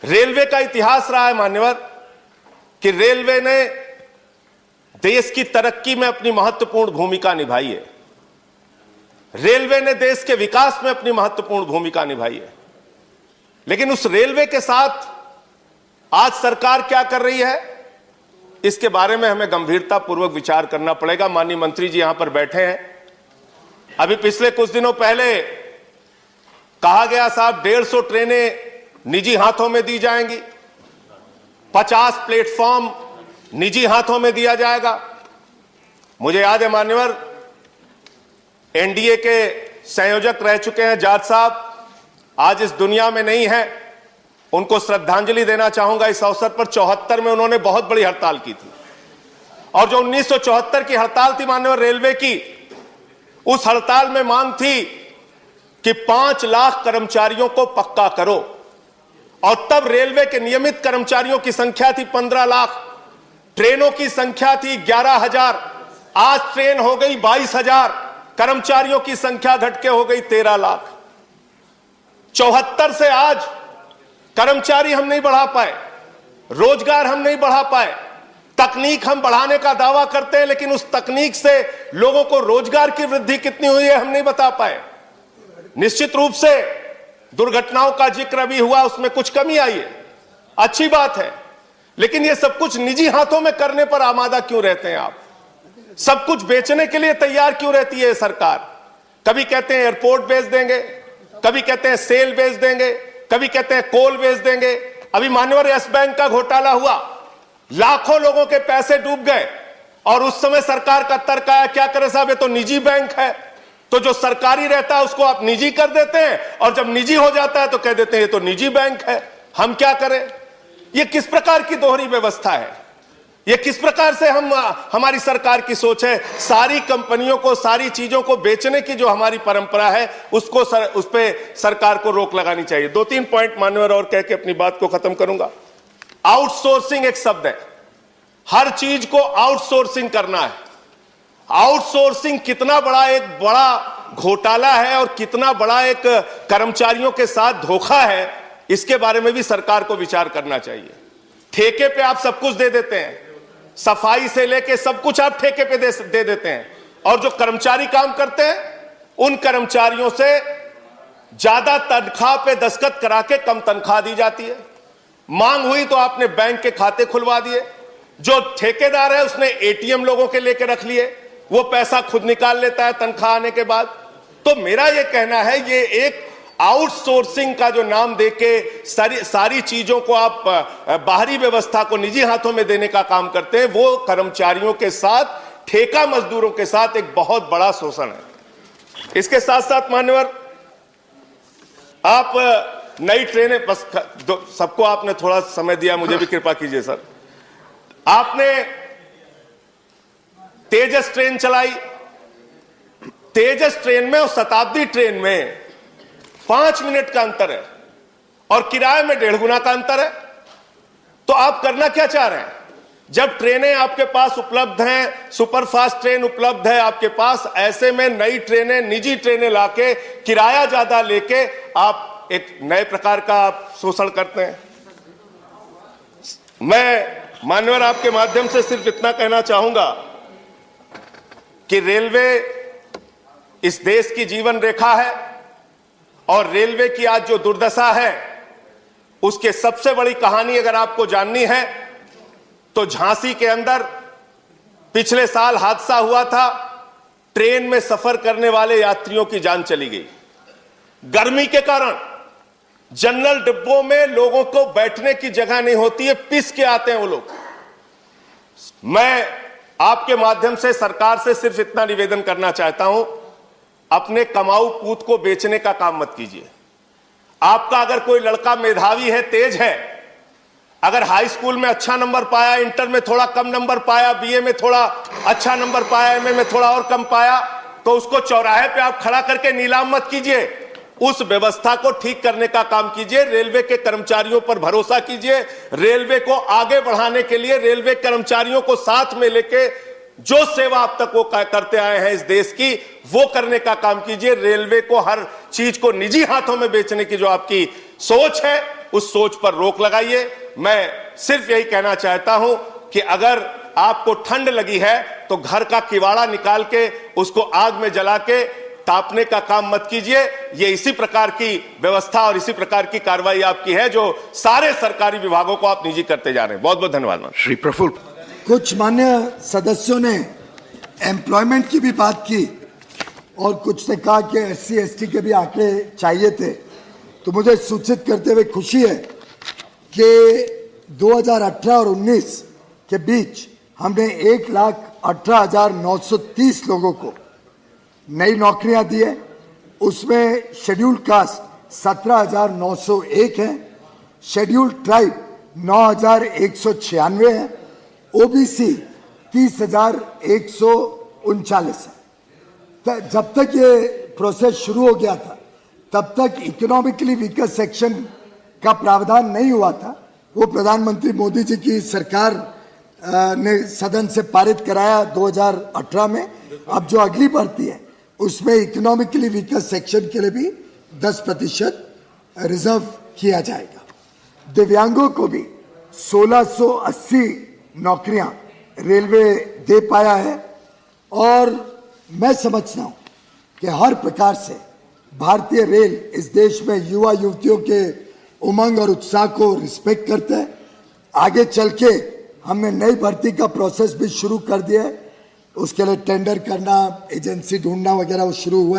Railway का इतिहास रहा है मान्यवर कि रेलवे ने देश की तरक्की में अपनी महत्वपूर्ण भूमिका निभाई है। रेलवे ने देश के विकास में अपनी महत्वपूर्ण भूमिका निभाई है। लेकिन उस रेलवे के साथ आज सरकार क्या कर रही है, इसके बारे में हमें गंभीरता पूर्वक विचार करना पड़ेगा। माननीय मंत्री जी यहां पर बैठे हैं। अभी पिछले कुछ दिनों पहले कहा गया साहब 150 ट्रेनें निजी हाथों में दी जाएंगी, 50 प्लेटफॉर्म निजी हाथों में दिया जाएगा। मुझे याद है मान्यवर, एनडीए के संयोजक रह चुके हैं जाट साहब, आज इस दुनिया में नहीं है। उनको श्रद्धांजलि देना चाहूंगा इस अवसर पर। 74 में उन्होंने बहुत बड़ी हड़ताल की थी, और जो 1974 की हड़ताल थी मान्यवर रेलवे की, उस हड़ताल में मांग थी कि 5 लाख कर्मचारियों को पक्का करो। और तब रेलवे के नियमित कर्मचारियों की संख्या थी 15 लाख, ट्रेनों की संख्या थी 11,000। आज ट्रेन हो गई 22,000, कर्मचारियों की संख्या घट के हो गई 13 लाख। 74 से आज कर्मचारी हम नहीं बढ़ा पाए, रोजगार हम नहीं बढ़ा पाए। तकनीक हम बढ़ाने का दावा करते हैं, लेकिन उस तकनीक से लोगों को रोजगार की वृद्धि कितनी हुई है हम नहीं बता पाए। निश्चित रूप से दुर्घटनाओं का जिक्र भी हुआ, उसमें कुछ कमी आई है, अच्छी बात है। लेकिन ये सब कुछ निजी हाथों में करने पर आमादा क्यों रहते हैं आप? सब कुछ बेचने के लिए तैयार क्यों रहती है सरकार? कभी कहते हैं एयरपोर्ट बेच देंगे, कभी कहते हैं सेल बेच देंगे, कभी कहते हैं कोल बेच देंगे। अभी मान्यवर यस बैंक का घोटाला हुआ, लाखों लोगों के पैसे डूब गए, और उस समय सरकार का तर्क आया क्या करे साहब, ये तो निजी बैंक है। तो जो सरकारी रहता है उसको आप निजी कर देते हैं, और जब निजी हो जाता है तो कह देते हैं ये तो निजी बैंक है, हम क्या करें? ये किस प्रकार की दोहरी व्यवस्था है? ये किस प्रकार से हमारी सरकार की सोच है? सारी कंपनियों को, सारी चीजों को बेचने की जो हमारी परंपरा है, उस पे सरकार को रोक लगानी चाहिए। 2-3 पॉइंट मान्यवर और कह के अपनी बात को खत्म करूंगा। आउटसोर्सिंग एक शब्द है, हर चीज को आउटसोर्सिंग करना है। आउटसोर्सिंग कितना बड़ा घोटाला है और कितना बड़ा एक कर्मचारियों के साथ धोखा है, इसके बारे में भी सरकार को विचार करना चाहिए। ठेके पे आप सब कुछ दे देते हैं, सफाई से लेके सब कुछ आप ठेके पे दे देते हैं, और जो कर्मचारी काम करते हैं उन कर्मचारियों से ज्यादा तनख्वाह पे दस्तखत करा के कम तनख्वाह दी जाती है। मांग हुई तो आपने बैंक के खाते खुलवा दिए। जो ठेकेदार है उसने एटीएम लोगों के लेके रख लिए, वो पैसा खुद निकाल लेता है तनख्वाह आने के बाद। तो मेरा ये कहना है, ये एक आउटसोर्सिंग का जो नाम देके सारी चीजों को आप बाहरी व्यवस्था को निजी हाथों में देने का काम करते हैं, वो कर्मचारियों के साथ, ठेका मजदूरों के साथ एक बहुत बड़ा शोषण है। इसके साथ साथ मान्यवर, आप नई ट्रेनें, बस सबको आपने थोड़ा समय दिया, मुझे भी कृपा कीजिए सर। आपने तेजस ट्रेन चलाई, तेजस ट्रेन में और शताब्दी ट्रेन में 5 मिनट का अंतर है, और किराए में 1.5 गुना का अंतर है। तो आप करना क्या चाह रहे हैं? जब ट्रेनें आपके पास उपलब्ध हैं, सुपरफास्ट ट्रेन उपलब्ध है आपके पास, ऐसे में नई ट्रेनें, निजी ट्रेनें लाके किराया ज्यादा लेके आप एक नए प्रकार का आप शोषण करते हैं। मैं मान्यवर आपके माध्यम से सिर्फ इतना कहना चाहूंगा कि रेलवे इस देश की जीवन रेखा है, और रेलवे की आज जो दुर्दशा है उसके सबसे बड़ी कहानी अगर आपको जाननी है तो झांसी के अंदर पिछले साल हादसा हुआ था। ट्रेन में सफर करने वाले यात्रियों की जान चली गई। गर्मी के कारण जनरल डिब्बों में लोगों को बैठने की जगह नहीं होती है, पिस के आते हैं वो लोग। मैं आपके माध्यम से सरकार से सिर्फ इतना निवेदन करना चाहता हूं, अपने कमाऊ पूत को बेचने का काम मत कीजिए। आपका अगर कोई लड़का मेधावी है, तेज है, अगर हाई स्कूल में अच्छा नंबर पाया, इंटर में थोड़ा कम नंबर पाया, बीए में थोड़ा अच्छा नंबर पाया, एमए में थोड़ा और कम पाया, तो उसको चौराहे पे आप खड़ा करके नीलाम मत कीजिए। उस व्यवस्था को ठीक करने का काम कीजिए। रेलवे के कर्मचारियों पर भरोसा कीजिए। रेलवे को आगे बढ़ाने के लिए रेलवे कर्मचारियों को साथ में लेके जो सेवा अब तक वो करते आए हैं इस देश की, वो करने का काम कीजिए। रेलवे को हर चीज को निजी हाथों में बेचने की जो आपकी सोच है उस सोच पर रोक लगाइए। मैं सिर्फ यही कहना चाहता हूं कि अगर आपको ठंड लगी है तो घर का किवाड़ा निकाल के उसको आग में जला के तापने का काम मत कीजिए। ये इसी प्रकार की व्यवस्था और इसी प्रकार की कार्रवाई आपकी है जो सारे सरकारी विभागों को आप निजी करते जा रहे हैं। बहुत बहुत धन्यवाद। श्री प्रफुल्ल। कुछ मान्य सदस्यों ने एम्प्लॉयमेंट की भी बात की और कुछ ने कहा कि SC ST के भी आंकड़े चाहिए थे। तो मुझे सूचित करते हुए खुशी है कि 2018 और 19 के बीच हमने 1,18,930 लोगों को नई नौकरियां दी है। उसमें शेड्यूल्ड कास्ट 17,901 है, शेड्यूल्ड ट्राइब 9,196 है, OBC 30,139 है। जब तक ये प्रोसेस शुरू हो गया था तब तक इकोनॉमिकली वीकर सेक्शन का प्रावधान नहीं हुआ था। वो प्रधानमंत्री मोदी जी की सरकार ने सदन से पारित कराया 2018 में। अब जो अगली भर्ती है उसमें इकोनॉमिकली वीकर सेक्शन के लिए भी 10% रिजर्व किया जाएगा। दिव्यांगों को भी 1680 नौकरियां रेलवे दे पाया है और मैं समझता हूं कि हर प्रकार से भारतीय रेल इस देश में युवा युवतियों के उमंग और उत्साह को रिस्पेक्ट करता है। आगे चल के हमने नई भर्ती का प्रोसेस भी शुरू कर दिया है। उसके लिए टेंडर करना, एजेंसी ढूंढना वगैरह वो शुरू हुआ है।